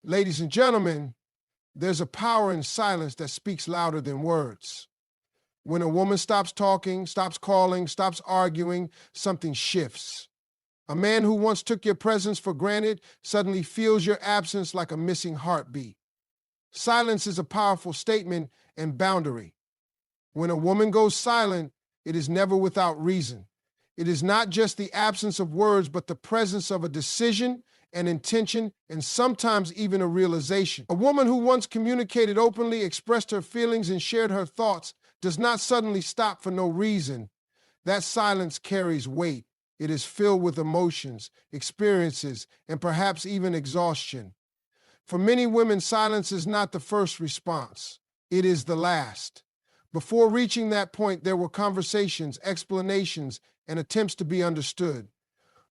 Ladies and gentlemen, there's a power in silence that speaks louder than words. When a woman stops talking, stops calling, stops arguing, something shifts. A man who once took your presence for granted suddenly feels your absence like a missing heartbeat. Silence is a powerful statement and boundary. When a woman goes silent, it is never without reason. It is not just the absence of words, but the presence of a decision, an intention, and sometimes even a realization. A woman who once communicated openly, expressed her feelings, and shared her thoughts does not suddenly stop for no reason. That silence carries weight. It is filled with emotions, experiences, and perhaps even exhaustion. For many women, silence is not the first response. It is the last. Before reaching that point, there were conversations, explanations, and attempts to be understood.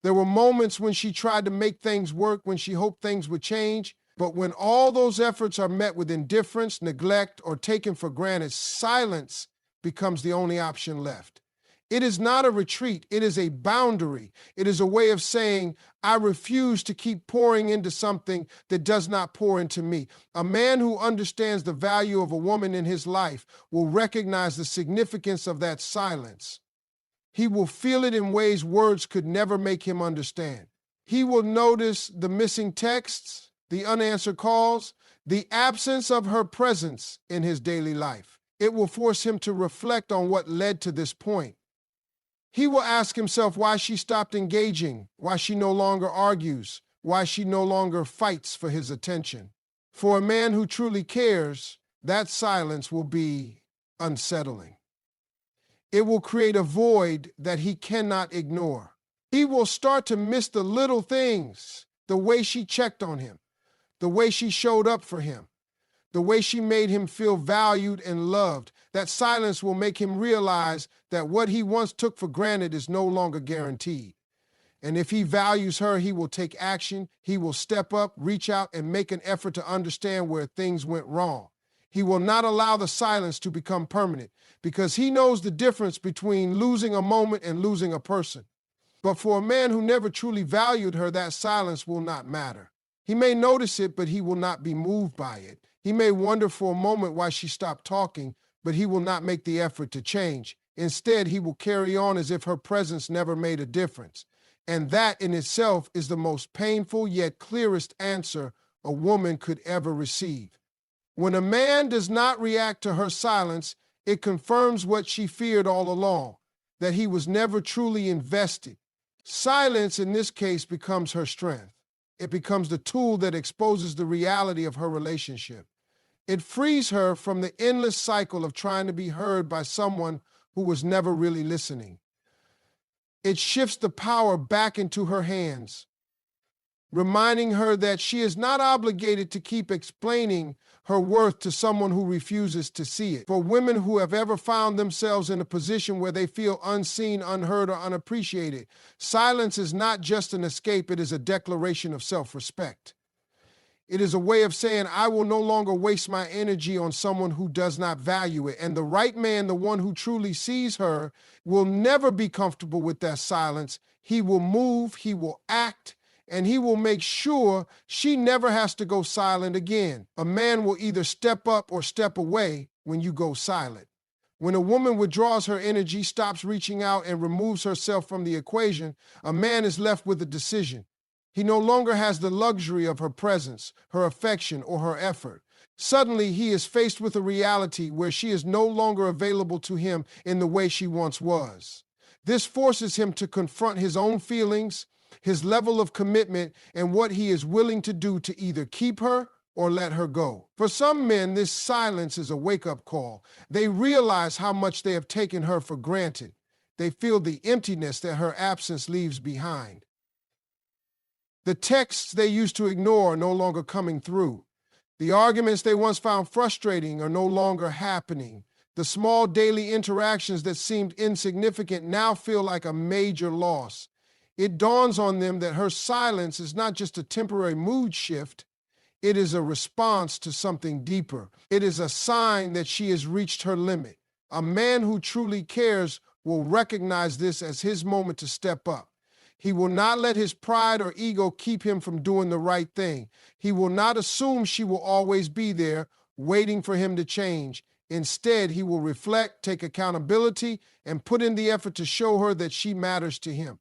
There were moments when she tried to make things work, when she hoped things would change. But when all those efforts are met with indifference, neglect, or taken for granted, silence becomes the only option left. It is not a retreat. It is a boundary. It is a way of saying, I refuse to keep pouring into something that does not pour into me. A man who understands the value of a woman in his life will recognize the significance of that silence. He will feel it in ways words could never make him understand. He will notice the missing texts, the unanswered calls, the absence of her presence in his daily life. It will force him to reflect on what led to this point. He will ask himself why she stopped engaging, why she no longer argues, why she no longer fights for his attention. For a man who truly cares, that silence will be unsettling. It will create a void that he cannot ignore. He will start to miss the little things, the way she checked on him, the way she showed up for him, the way she made him feel valued and loved. That silence will make him realize that what he once took for granted is no longer guaranteed. And if he values her, he will take action. He will step up, reach out, and make an effort to understand where things went wrong. He will not allow the silence to become permanent because he knows the difference between losing a moment and losing a person. But for a man who never truly valued her, that silence will not matter. He may notice it, but he will not be moved by it. He may wonder for a moment why she stopped talking, but he will not make the effort to change. Instead, he will carry on as if her presence never made a difference. And that in itself is the most painful yet clearest answer a woman could ever receive. When a man does not react to her silence, it confirms what she feared all along, that he was never truly invested. Silence, in this case, becomes her strength. It becomes the tool that exposes the reality of her relationship. It frees her from the endless cycle of trying to be heard by someone who was never really listening. It shifts the power back into her hands, reminding her that she is not obligated to keep explaining her worth to someone who refuses to see it. For women who have ever found themselves in a position where they feel unseen, unheard, or unappreciated, silence is not just an escape, it is a declaration of self-respect. It is a way of saying, I will no longer waste my energy on someone who does not value it. And the right man, the one who truly sees her, will never be comfortable with that silence. He will move, he will act, and he will make sure she never has to go silent again. A man will either step up or step away when you go silent. When a woman withdraws her energy, stops reaching out, and removes herself from the equation, a man is left with a decision. He no longer has the luxury of her presence, her affection, or her effort. Suddenly, he is faced with a reality where she is no longer available to him in the way she once was. This forces him to confront his own feelings, his level of commitment, and what he is willing to do to either keep her or let her go. For some men, this silence is a wake-up call. They realize how much they have taken her for granted. They feel the emptiness that her absence leaves behind. The texts they used to ignore are no longer coming through. The arguments they once found frustrating are no longer happening. The small daily interactions that seemed insignificant now feel like a major loss. It dawns on them that her silence is not just a temporary mood shift, it is a response to something deeper. It is a sign that she has reached her limit. A man who truly cares will recognize this as his moment to step up. He will not let his pride or ego keep him from doing the right thing. He will not assume she will always be there, waiting for him to change. Instead, he will reflect, take accountability, and put in the effort to show her that she matters to him.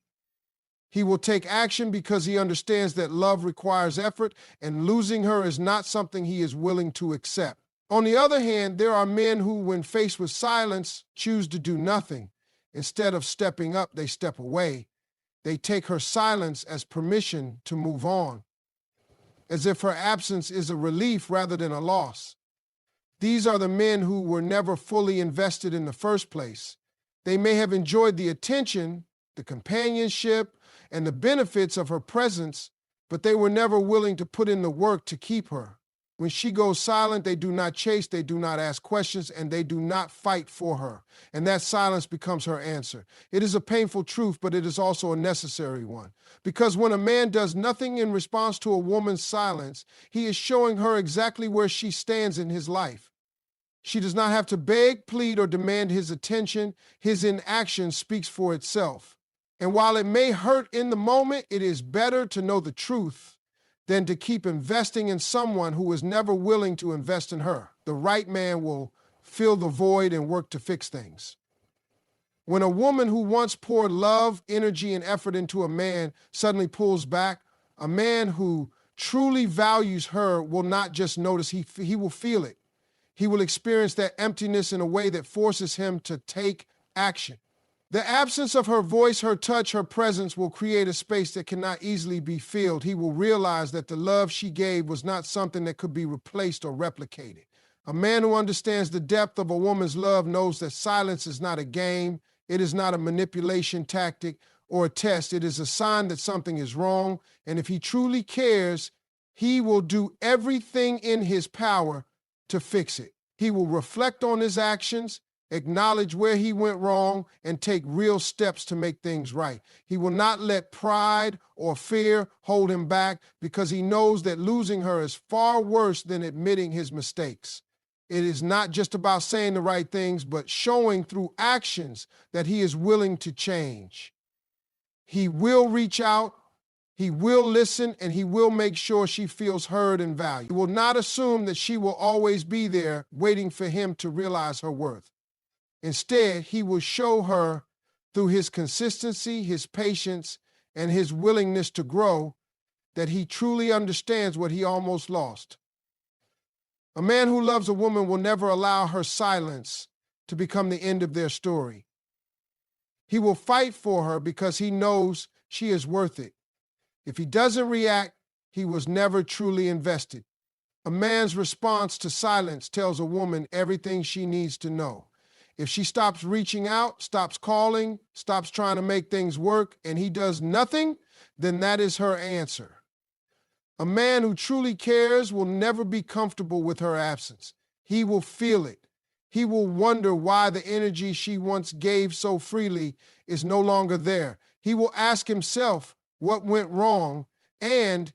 He will take action because he understands that love requires effort, and losing her is not something he is willing to accept. On the other hand, there are men who, when faced with silence, choose to do nothing. Instead of stepping up, they step away. They take her silence as permission to move on, as if her absence is a relief rather than a loss. These are the men who were never fully invested in the first place. They may have enjoyed the attention, the companionship, and the benefits of her presence, but they were never willing to put in the work to keep her. When she goes silent, they do not chase, they do not ask questions, and they do not fight for her. And that silence becomes her answer. It is a painful truth, but it is also a necessary one. Because when a man does nothing in response to a woman's silence, he is showing her exactly where she stands in his life. She does not have to beg, plead, or demand his attention. His inaction speaks for itself. And while it may hurt in the moment, it is better to know the truth than to keep investing in someone who is never willing to invest in her. The right man will fill the void and work to fix things. When a woman who once poured love, energy, and effort into a man suddenly pulls back, a man who truly values her will not just notice, he will feel it. He will experience that emptiness in a way that forces him to take action. The absence of her voice, her touch, her presence will create a space that cannot easily be filled. He will realize that the love she gave was not something that could be replaced or replicated. A man who understands the depth of a woman's love knows that silence is not a game, it is not a manipulation tactic or a test. It is a sign that something is wrong, and if he truly cares, he will do everything in his power to fix it. He will reflect on his actions, acknowledge where he went wrong, and take real steps to make things right. He will not let pride or fear hold him back because he knows that losing her is far worse than admitting his mistakes. It is not just about saying the right things, but showing through actions that he is willing to change. He will reach out, he will listen, and he will make sure she feels heard and valued. He will not assume that she will always be there waiting for him to realize her worth. Instead, he will show her through his consistency, his patience, and his willingness to grow that he truly understands what he almost lost. A man who loves a woman will never allow her silence to become the end of their story. He will fight for her because he knows she is worth it. If he doesn't react, he was never truly invested. A man's response to silence tells a woman everything she needs to know. If she stops reaching out, stops calling, stops trying to make things work, and he does nothing, then that is her answer. A man who truly cares will never be comfortable with her absence. He will feel it. He will wonder why the energy she once gave so freely is no longer there. He will ask himself what went wrong, and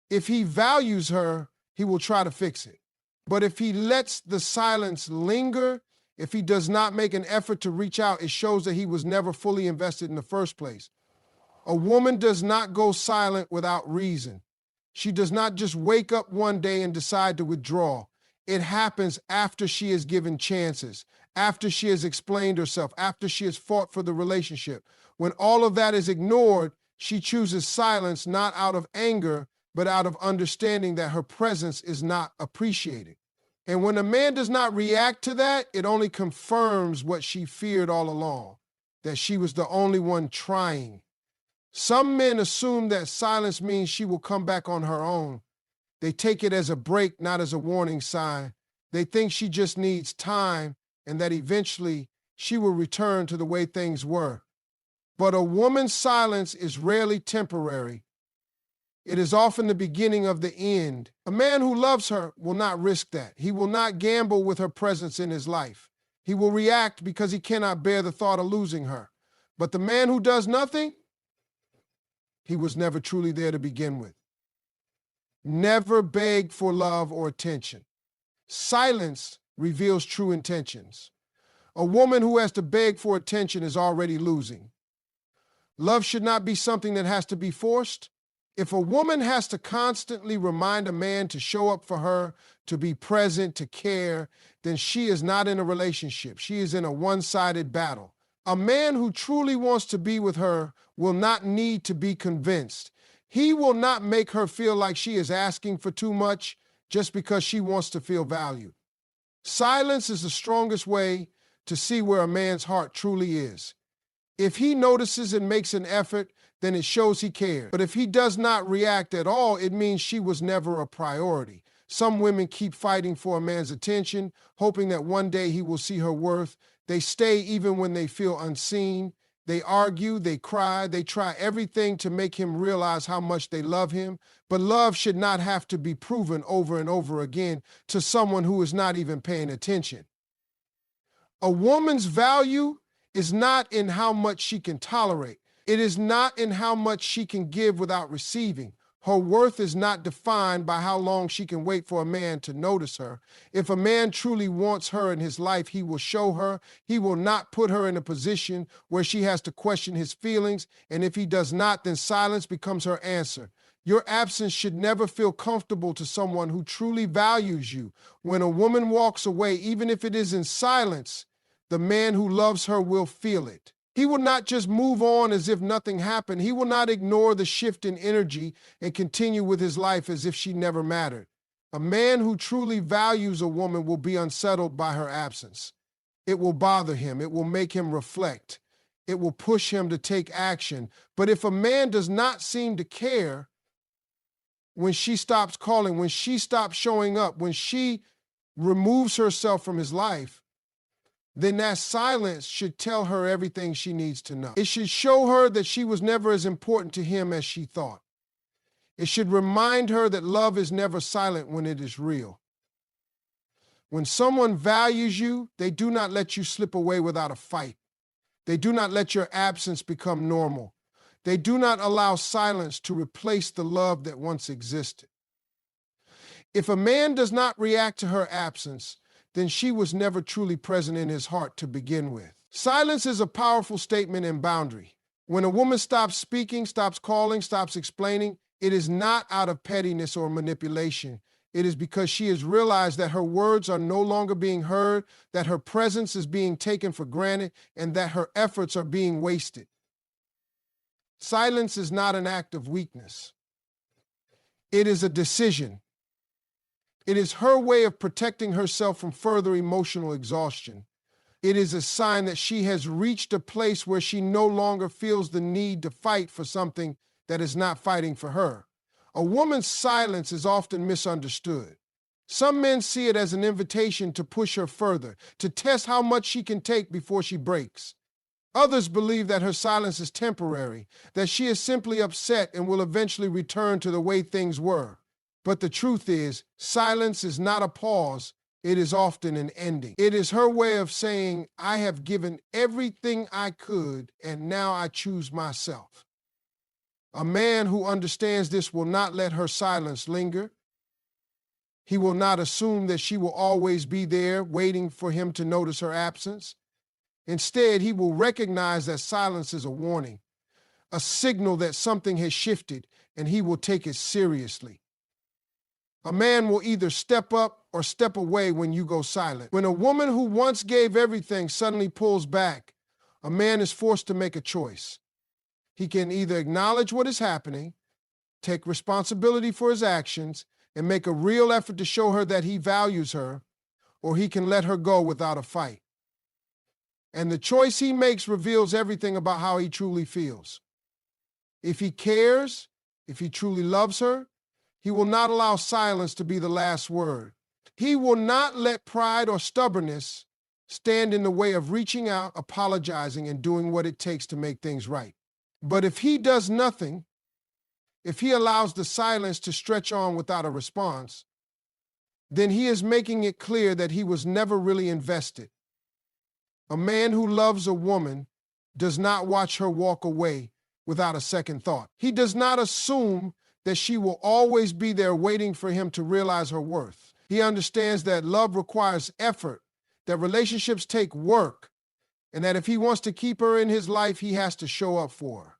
if he values her, he will try to fix it. But if he lets the silence linger, if he does not make an effort to reach out, it shows that he was never fully invested in the first place. A woman does not go silent without reason. She does not just wake up one day and decide to withdraw. It happens after she is given chances, after she has explained herself, after she has fought for the relationship. When all of that is ignored, she chooses silence not out of anger, but out of understanding that her presence is not appreciated. And when a man does not react to that, it only confirms what she feared all along, that she was the only one trying. Some men assume that silence means she will come back on her own. They take it as a break, not as a warning sign. They think she just needs time and that eventually she will return to the way things were. But a woman's silence is rarely temporary. It is often the beginning of the end. A man who loves her will not risk that. He will not gamble with her presence in his life. He will react because he cannot bear the thought of losing her. But the man who does nothing, he was never truly there to begin with. Never beg for love or attention. Silence reveals true intentions. A woman who has to beg for attention is already losing. Love should not be something that has to be forced. If a woman has to constantly remind a man to show up for her, to be present, to care, then she is not in a relationship. She is in a one-sided battle. A man who truly wants to be with her will not need to be convinced. He will not make her feel like she is asking for too much just because she wants to feel valued. Silence is the strongest way to see where a man's heart truly is. If he notices and makes an effort, then it shows he cares. But if he does not react at all, it means she was never a priority. Some women keep fighting for a man's attention, hoping that one day he will see her worth. They stay even when they feel unseen. They argue, they cry, they try everything to make him realize how much they love him. But love should not have to be proven over and over again to someone who is not even paying attention. A woman's value is not in how much she can tolerate. It is not in how much she can give without receiving. Her worth is not defined by how long she can wait for a man to notice her. If a man truly wants her in his life, he will show her. He will not put her in a position where she has to question his feelings. And if he does not, then silence becomes her answer. Your absence should never feel comfortable to someone who truly values you. When a woman walks away, even if it is in silence, the man who loves her will feel it. He will not just move on as if nothing happened. He will not ignore the shift in energy and continue with his life as if she never mattered. A man who truly values a woman will be unsettled by her absence. It will bother him. It will make him reflect. It will push him to take action. But if a man does not seem to care when she stops calling, when she stops showing up, when she removes herself from his life, then that silence should tell her everything she needs to know. It should show her that she was never as important to him as she thought. It should remind her that love is never silent when it is real. When someone values you, they do not let you slip away without a fight. They do not let your absence become normal. They do not allow silence to replace the love that once existed. If a man does not react to her absence, then she was never truly present in his heart to begin with. Silence is a powerful statement and boundary. When a woman stops speaking, stops calling, stops explaining, it is not out of pettiness or manipulation. It is because she has realized that her words are no longer being heard, that her presence is being taken for granted, and that her efforts are being wasted. Silence is not an act of weakness. It is a decision. It is her way of protecting herself from further emotional exhaustion. It is a sign that she has reached a place where she no longer feels the need to fight for something that is not fighting for her. A woman's silence is often misunderstood. Some men see it as an invitation to push her further, to test how much she can take before she breaks. Others believe that her silence is temporary, that she is simply upset and will eventually return to the way things were. But the truth is, silence is not a pause, it is often an ending. It is her way of saying, I have given everything I could, and now I choose myself. A man who understands this will not let her silence linger. He will not assume that she will always be there, waiting for him to notice her absence. Instead, he will recognize that silence is a warning, a signal that something has shifted, and he will take it seriously. A man will either step up or step away when you go silent. When a woman who once gave everything suddenly pulls back, a man is forced to make a choice. He can either acknowledge what is happening, take responsibility for his actions, and make a real effort to show her that he values her, or he can let her go without a fight. And the choice he makes reveals everything about how he truly feels. If he cares, if he truly loves her, he will not allow silence to be the last word. He will not let pride or stubbornness stand in the way of reaching out, apologizing, and doing what it takes to make things right. But if he does nothing, if he allows the silence to stretch on without a response, then he is making it clear that he was never really invested. A man who loves a woman does not watch her walk away without a second thought. He does not assume that she will always be there waiting for him to realize her worth. He understands that love requires effort, that relationships take work, and that if he wants to keep her in his life, he has to show up for her.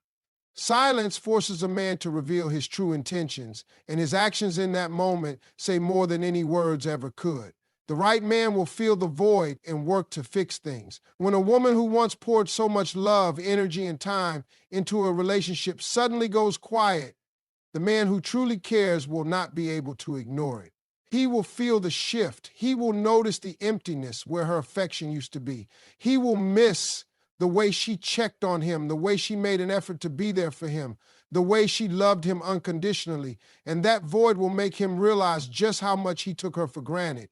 Silence forces a man to reveal his true intentions, and his actions in that moment say more than any words ever could. The right man will fill the void and work to fix things. When a woman who once poured so much love, energy, and time into a relationship suddenly goes quiet, the man who truly cares will not be able to ignore it. He will feel the shift. He will notice the emptiness where her affection used to be. He will miss the way she checked on him, the way she made an effort to be there for him, the way she loved him unconditionally. And that void will make him realize just how much he took her for granted.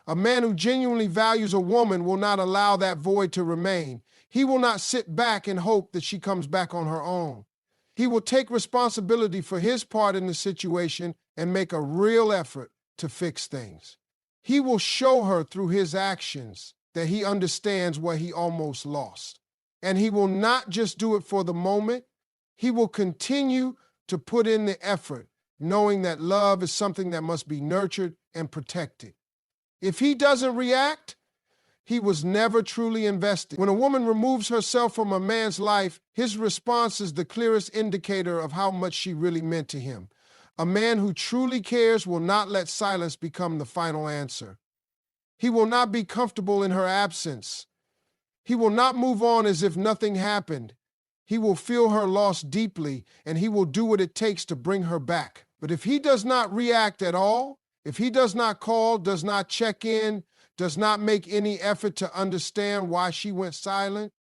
A man who genuinely values a woman will not allow that void to remain. He will not sit back and hope that she comes back on her own. He will take responsibility for his part in the situation and make a real effort to fix things. He will show her through his actions that he understands what he almost lost. And he will not just do it for the moment. He will continue to put in the effort, knowing that love is something that must be nurtured and protected. If he doesn't react, he was never truly invested. When a woman removes herself from a man's life, his response is the clearest indicator of how much she really meant to him. A man who truly cares will not let silence become the final answer. He will not be comfortable in her absence. He will not move on as if nothing happened. He will feel her loss deeply, and he will do what it takes to bring her back. But if he does not react at all, if he does not call, does not check in, does not make any effort to understand why she went silent,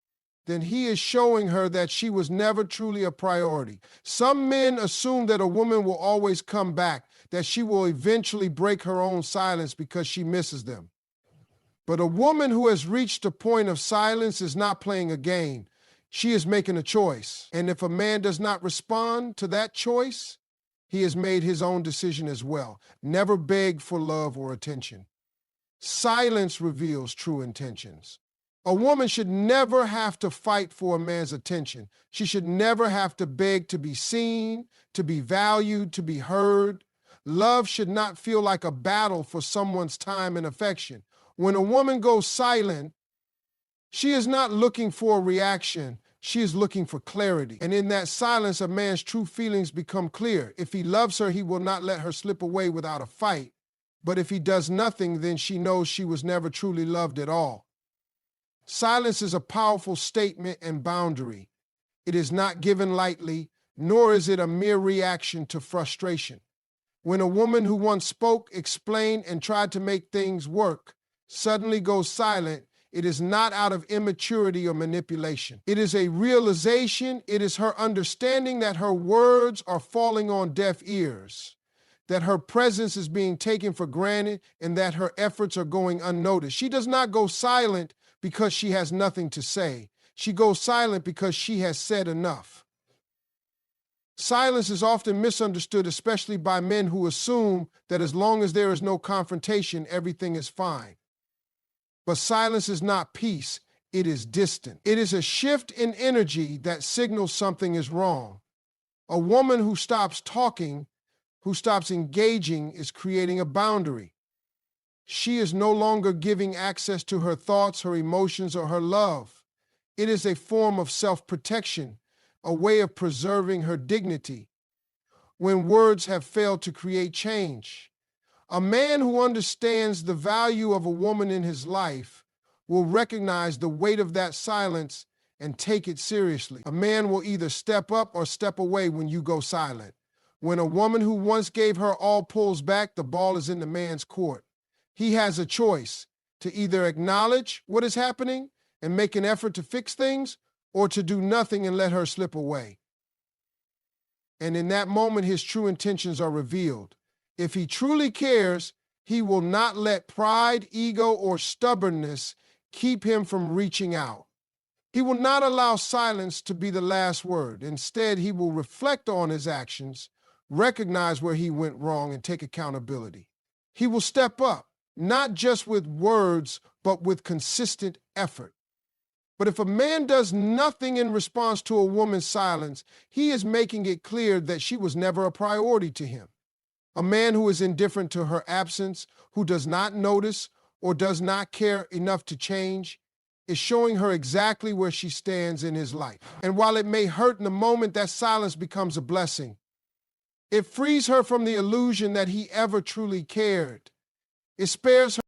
then he is showing her that she was never truly a priority. Some men assume that a woman will always come back, that she will eventually break her own silence because she misses them. But a woman who has reached a point of silence is not playing a game. She is making a choice. And if a man does not respond to that choice, he has made his own decision as well. Never beg for love or attention. Silence reveals true intentions. A woman should never have to fight for a man's attention. She should never have to beg to be seen, to be valued, to be heard. Love should not feel like a battle for someone's time and affection. When a woman goes silent, she is not looking for a reaction. She is looking for clarity. And in that silence, a man's true feelings become clear. If he loves her, he will not let her slip away without a fight. But if he does nothing, then she knows she was never truly loved at all. Silence is a powerful statement and boundary. It is not given lightly, nor is it a mere reaction to frustration. When a woman who once spoke, explained, and tried to make things work suddenly goes silent, it is not out of immaturity or manipulation. It is a realization, it is her understanding that her words are falling on deaf ears, that her presence is being taken for granted, and that her efforts are going unnoticed. She does not go silent because she has nothing to say. She goes silent because she has said enough. Silence is often misunderstood, especially by men who assume that as long as there is no confrontation, everything is fine. But silence is not peace, it is distant. It is a shift in energy that signals something is wrong. A woman who stops talking, who stops engaging, is creating a boundary. She is no longer giving access to her thoughts, her emotions, or her love. It is a form of self-protection, a way of preserving her dignity. When words have failed to create change, a man who understands the value of a woman in his life will recognize the weight of that silence and take it seriously. A man will either step up or step away when you go silent. When a woman who once gave her all pulls back, the ball is in the man's court. He has a choice to either acknowledge what is happening and make an effort to fix things, or to do nothing and let her slip away. And in that moment, his true intentions are revealed. If he truly cares, he will not let pride, ego, or stubbornness keep him from reaching out. He will not allow silence to be the last word. Instead, he will reflect on his actions, recognize where he went wrong, and take accountability. He will step up, not just with words, but with consistent effort. But if a man does nothing in response to a woman's silence, he is making it clear that she was never a priority to him. A man who is indifferent to her absence, who does not notice or does not care enough to change, is showing her exactly where she stands in his life. And while it may hurt in the moment, that silence becomes a blessing. It frees her from the illusion that he ever truly cared. It spares her